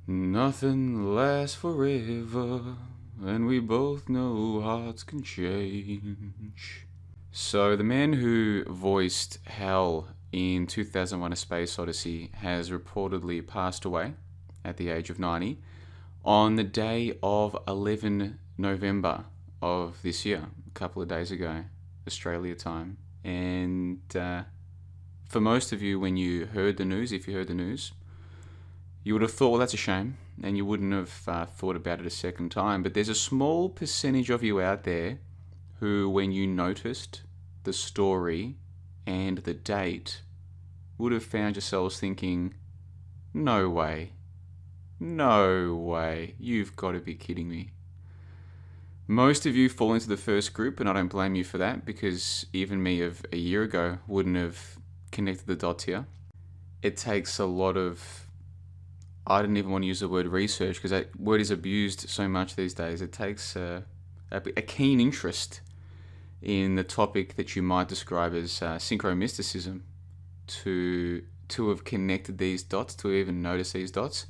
Nothing lasts forever, and we both know hearts can change. So, the man who voiced HAL in 2001 A Space Odyssey has reportedly passed away at the age of 90 on the day of 11 November of this year, a couple of days ago, Australia time. And for most of you, when you heard the news, if you heard the news, you would have thought, well, that's a shame, and you wouldn't have thought about it a second time. But there's a small percentage of you out there who, when you noticed the story and the date, would have found yourselves thinking, no way, you've got to be kidding me. Most of you fall into the first group, and I don't blame you for that, because even me of a year ago wouldn't have connected the dots here. It takes a lot of, I didn't even want to use the word research because that word is abused so much these days. It takes a keen interest in the topic that you might describe as synchromysticism to have connected these dots, to even notice these dots.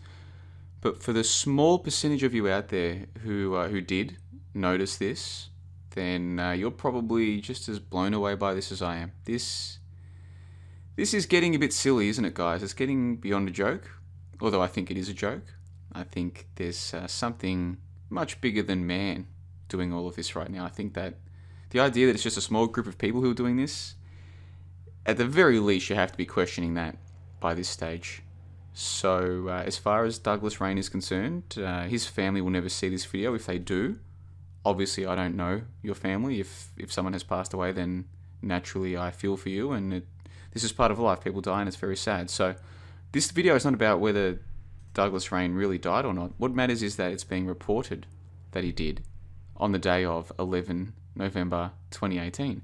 But for the small percentage of you out there who did notice this, then you're probably just as blown away by this as I am. This is getting a bit silly, isn't it, guys? It's getting beyond a joke. Although I think it is a joke. I think there's something much bigger than man doing all of this right now. I think that the idea that it's just a small group of people who are doing this, at the very least, you have to be questioning that by this stage. So as far as Douglas Rain is concerned, his family will never see this video. If they do, obviously I don't know your family. If someone has passed away, then naturally I feel for you, and this is part of life. People die and it's very sad. So this video is not about whether Douglas Rain really died or not. What matters is that it's being reported that he did on the day of 11 November 2018.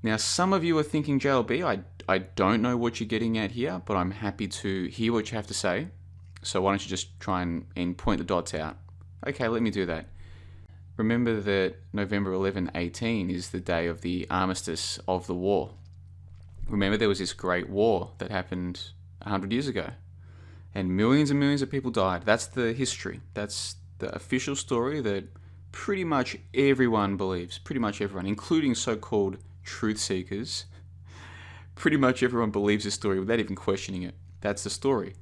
Now, some of you are thinking, JLB, I don't know what you're getting at here, but I'm happy to hear what you have to say. So why don't you just try and point the dots out? Okay, let me do that. Remember that November 11, 18 is the day of the armistice of the war. Remember there was this great war that happened 100 years ago, and millions of people died. That's the history. That's the official story that pretty much everyone believes. Pretty much everyone, including so-called truth seekers. Pretty much everyone believes this story without even questioning it. That's the story.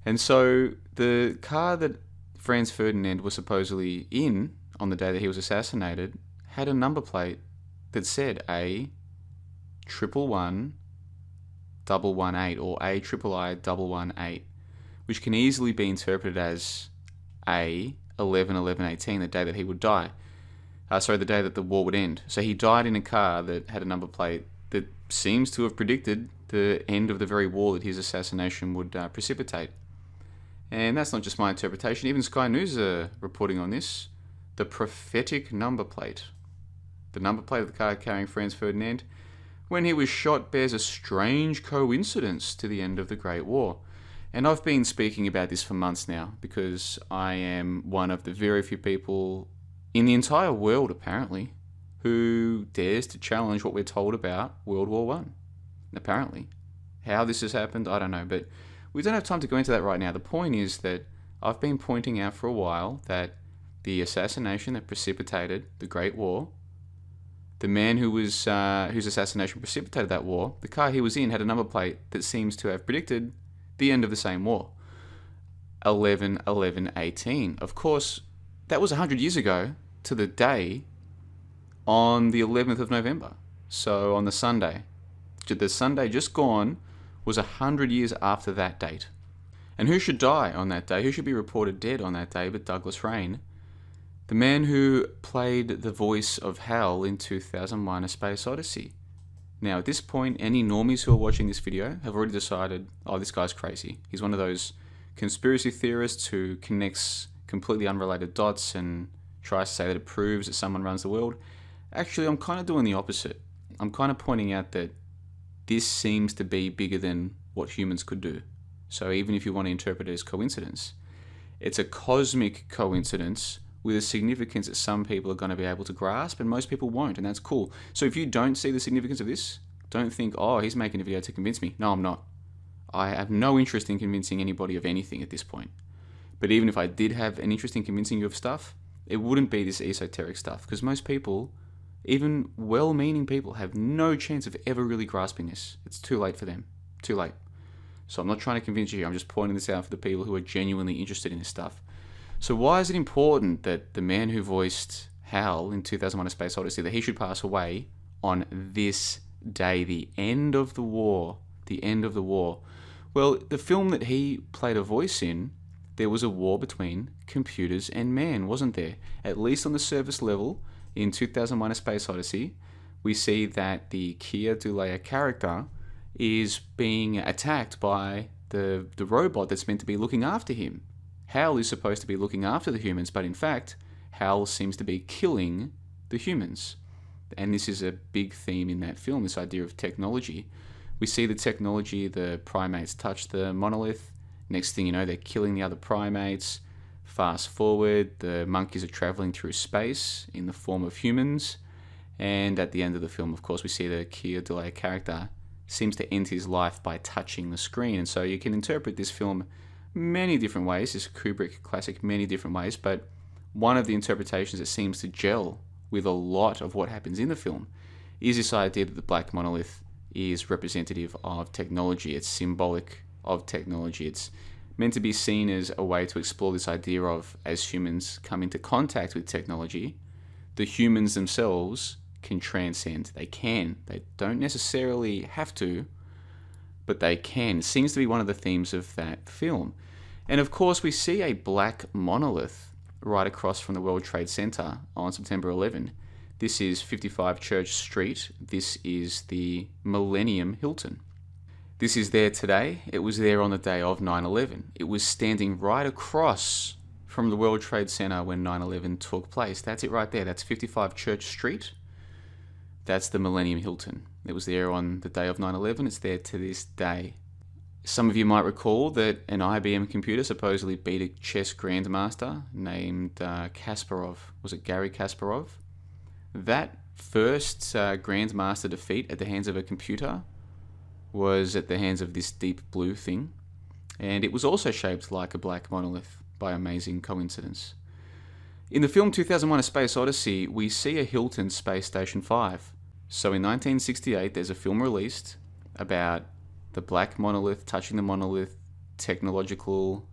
And so the car that Franz Ferdinand was supposedly in on the day that he was assassinated had a number plate that said A111 118 or AIII 118, which can easily be interpreted as A11/11/18, the day that he would die. The day that the war would end. So he died in a car that had a number plate that seems to have predicted the end of the very war that his assassination would precipitate. And that's not just my interpretation. Even Sky News are reporting on this. The prophetic number plate. The number plate of the car carrying Franz Ferdinand when he was shot bears a strange coincidence to the end of the Great War. And I've been speaking about this for months now because I am one of the very few people in the entire world, apparently, who dares to challenge what we're told about World War I. Apparently. How this has happened, I don't know, but we don't have time to go into that right now. The point is that I've been pointing out for a while that the assassination that precipitated the Great War, the man whose assassination precipitated that war, the car he was in had a number plate that seems to have predicted the end of the same war. 11/11/18. Of course, that was 100 years ago to the day on the 11th of November. So on the Sunday. The Sunday just gone was 100 years after that date. And who should die on that day? Who should be reported dead on that day but Douglas Rain? The man who played the voice of HAL in 2001 A Space Odyssey. Now, at this point, any normies who are watching this video have already decided, oh, this guy's crazy. He's one of those conspiracy theorists who connects completely unrelated dots and tries to say that it proves that someone runs the world. Actually, I'm kind of doing the opposite. I'm kind of pointing out that this seems to be bigger than what humans could do. So even if you want to interpret it as coincidence, it's a cosmic coincidence with a significance that some people are going to be able to grasp and most people won't, and that's cool. So if you don't see the significance of this, don't think, oh, he's making a video to convince me. No, I'm not. I have no interest in convincing anybody of anything at this point. But even if I did have an interest in convincing you of stuff, it wouldn't be this esoteric stuff, because most people, even well-meaning people, have no chance of ever really grasping this. It's too late for them. Too late. So I'm not trying to convince you. I'm just pointing this out for the people who are genuinely interested in this stuff. So why is it important that the man who voiced HAL in 2001: A Space Odyssey, that he should pass away on this day, the end of the war? The end of the war. Well, the film that he played a voice in, there was a war between computers and man, wasn't there? At least on the surface level, in 2001: A Space Odyssey, we see that the Keir Dullea character is being attacked by the robot that's meant to be looking after him. HAL is supposed to be looking after the humans, but in fact, HAL seems to be killing the humans. And this is a big theme in that film, this idea of technology. We see the technology, the primates touch the monolith. Next thing you know, they're killing the other primates. Fast forward, the monkeys are traveling through space in the form of humans. And at the end of the film, of course, we see the Keir Dullea character seems to end his life by touching the screen. And so you can interpret this film many different ways, this Kubrick classic, many different ways. But one of the interpretations that seems to gel with a lot of what happens in the film is this idea that the black monolith is representative of technology. It's symbolic of technology. It's meant to be seen as a way to explore this idea of, as humans come into contact with technology, the humans themselves can transcend. They can. They don't necessarily have to, but they can. It seems to be one of the themes of that film. And of course, we see a black monolith right across from the World Trade Center on September 11. This is 55 Church Street. This is the Millennium Hilton. This is there today. It was there on the day of 9/11. It was standing right across from the World Trade Center when 9/11 took place. That's it right there. That's 55 Church Street. That's the Millennium Hilton. It was there on the day of 9/11. It's there to this day. Some of you might recall that an IBM computer supposedly beat a chess grandmaster named Kasparov. Was it Garry Kasparov? That first grandmaster defeat at the hands of a computer was at the hands of this deep blue thing. And it was also shaped like a black monolith by amazing coincidence. In the film 2001: A Space Odyssey, we see a Hilton Space Station 5. So in 1968, there's a film released about the black monolith touching the monolith, technological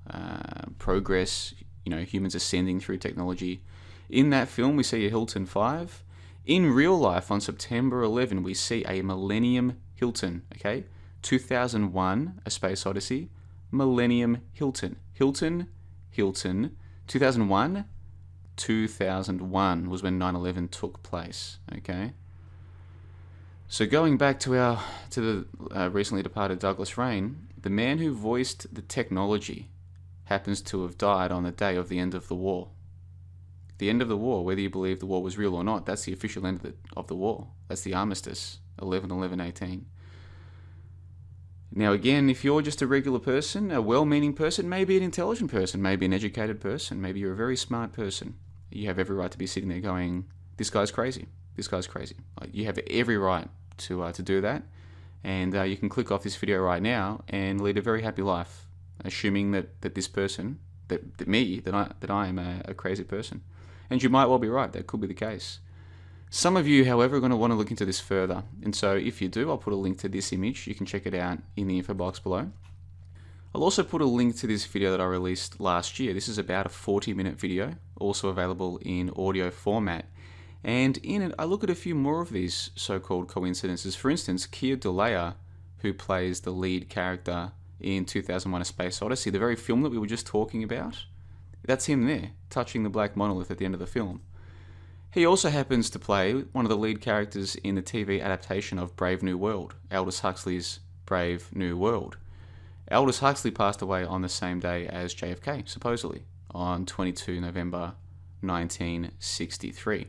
progress, humans ascending through technology. In that film, we see a Hilton 5. In real life, on September 11, we see a Millennium Hilton, okay? 2001: A Space Odyssey, Millennium Hilton. Hilton, 2001 was when 9/11 took place, okay? So going back to the recently departed Douglas Rain, the man who voiced the technology happens to have died on the day of the end of the war. The end of the war, whether you believe the war was real or not, that's the official end of the war. That's the armistice, 11/11/18. Now again, if you're just a regular person, a well-meaning person, maybe an intelligent person, maybe an educated person, maybe you're a very smart person, you have every right to be sitting there going, this guy's crazy. This guy's crazy. You have every right to do that, and you can click off this video right now and lead a very happy life, assuming that this person, that I am a crazy person. And you might well be right. That could be the case. Some of you, however, are going to want to look into this further, and so if you do, I'll put a link to this image. You can check it out in the info box below. I'll also put a link to this video that I released last year. This is about a 40-minute video, also available in audio format. And in it, I look at a few more of these so-called coincidences. For instance, Keir Dullea, who plays the lead character in 2001: A Space Odyssey, the very film that we were just talking about, that's him there, touching the black monolith at the end of the film. He also happens to play one of the lead characters in the TV adaptation of Brave New World, Aldous Huxley's Brave New World. Aldous Huxley passed away on the same day as JFK, supposedly, on 22 November 1963.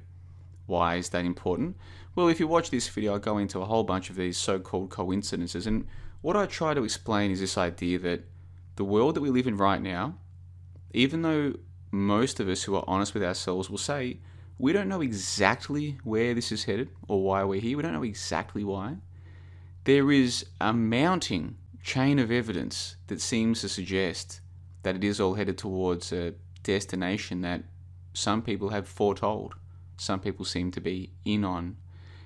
Why is that important? Well, if you watch this video, I'll go into a whole bunch of these so-called coincidences, and what I try to explain is this idea that the world that we live in right now, even though most of us who are honest with ourselves will say, we don't know exactly where this is headed or why we're here, we don't know exactly why, there is a mounting chain of evidence that seems to suggest that it is all headed towards a destination that some people have foretold, some people seem to be in on.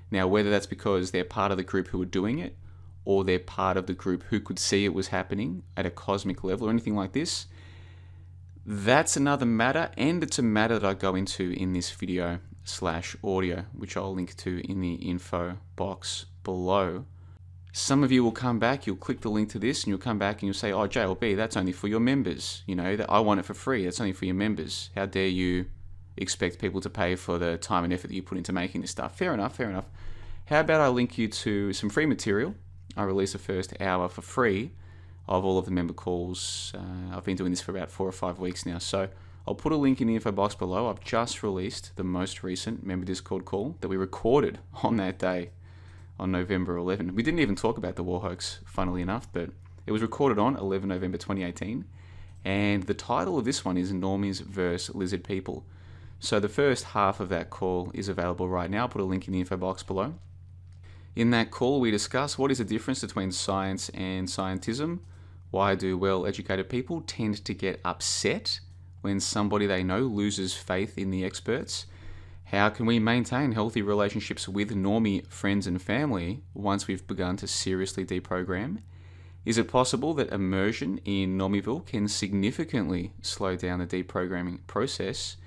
Now, whether that's because they're part of the group who are doing it, or they're part of the group who could see it was happening at a cosmic level or anything like this, that's another matter, and it's a matter that I go into in this video/audio, which I'll link to in the info box below. Some of you will come back, you'll click the link to this, and you'll come back and you'll say, oh, JLB, that's only for your members. You know, that I want it for free. That's only for your members. How dare you expect people to pay for the time and effort that you put into making this stuff? Fair enough, fair enough. How about I link you to some free material? I release the first hour for free of all of the member calls. I've been doing this for about 4 or 5 weeks now. So I'll put a link in the info box below. I've just released the most recent member Discord call that we recorded on that day, on November 11. We didn't even talk about the war hoax, funnily enough, but it was recorded on 11 November 2018. And the title of this one is Normies vs. Lizard People. So the first half of that call is available right now. I'll put a link in the info box below. In that call, we discuss what is the difference between science and scientism. Why do well-educated people tend to get upset when somebody they know loses faith in the experts? How can we maintain healthy relationships with normie friends and family once we've begun to seriously deprogram? Is it possible that immersion in Normieville can significantly slow down the deprogramming process?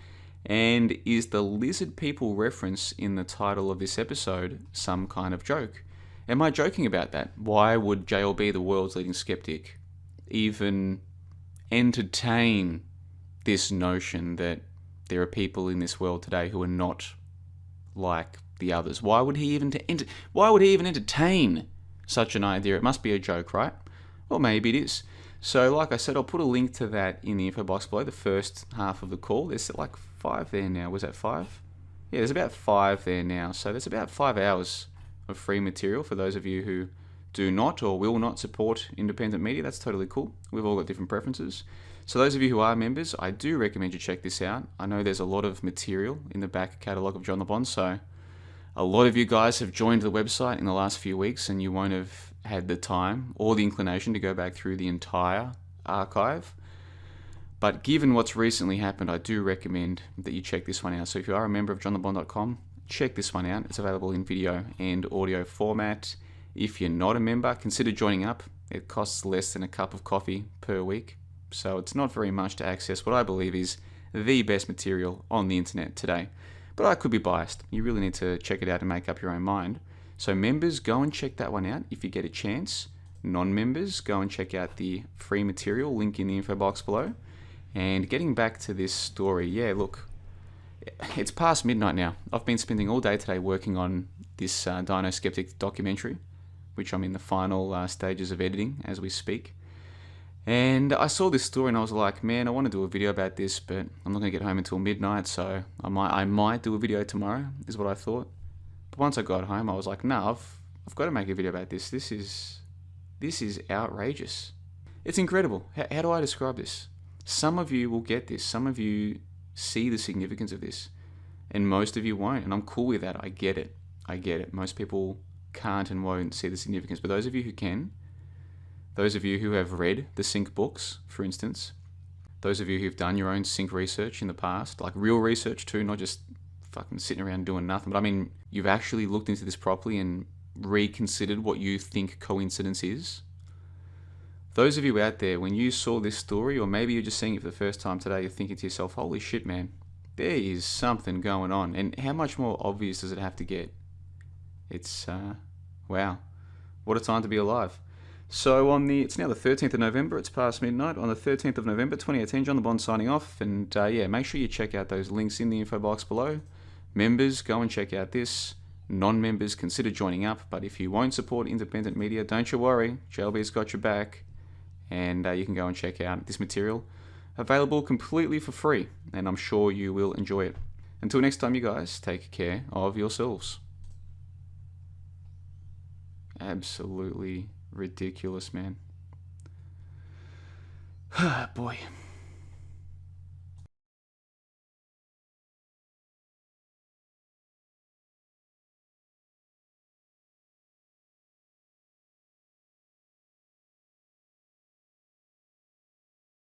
And is the lizard people reference in the title of this episode some kind of joke? Am I joking about that? Why would JLB, the world's leading skeptic, even entertain this notion that there are people in this world today who are not like the others? Why would he even entertain such an idea? It must be a joke, right? Well, maybe it is. So, like I said, I'll put a link to that in the info box below, the first half of the call. There's like 5 there now. Was that 5? Yeah, there's about 5 there now. So there's about 5 hours of free material for those of you who do not or will not support independent media. That's totally cool. We've all got different preferences. So those of you who are members, I do recommend you check this out. I know there's a lot of material in the back catalogue of John the Bond, so a lot of you guys have joined the website in the last few weeks and you won't have had the time or the inclination to go back through the entire archive. But given what's recently happened, I do recommend that you check this one out. So if you are a member of johnthebond.com, check this one out. It's available in video and audio format. If you're not a member, consider joining up. It costs less than a cup of coffee per week. So it's not very much to access what I believe is the best material on the internet today. But I could be biased. You really need to check it out and make up your own mind. So members, go and check that one out if you get a chance. Non-members, go and check out the free material, link in the info box below. And getting back to this story, yeah, look, it's past midnight now. I've been spending all day today working on this Dino Skeptic documentary, which I'm in the final stages of editing as we speak. And I saw this story and I was like, man, I want to do a video about this, but I'm not going to get home until midnight, so I might do a video tomorrow, is what I thought. But once I got home, I was like, no, I've got to make a video about this. This is outrageous. It's incredible. How do I describe this? Some of you will get this. Some of you see the significance of this, and most of you won't, and I'm cool with that. I get it. Most people can't and won't see the significance, but those of you who can, those of you who have read the sync books, for instance, those of you who've done your own sync research in the past, like real research too, not just fucking sitting around doing nothing, but I mean, you've actually looked into this properly and reconsidered what you think coincidence is. Those of you out there, when you saw this story, or maybe you're just seeing it for the first time today, you're thinking to yourself, holy shit, man, there is something going on. And how much more obvious does it have to get? It's, wow, what a time to be alive. So it's now the 13th of November, it's past midnight. On the 13th of November 2018, John the Bond signing off. And yeah, make sure you check out those links in the info box below. Members, go and check out this. Non-members, consider joining up. But if you won't support independent media, don't you worry. JLB's got your back. And you can go and check out this material. Available completely for free. And I'm sure you will enjoy it. Until next time, you guys, take care of yourselves. Absolutely ridiculous, man. Boy.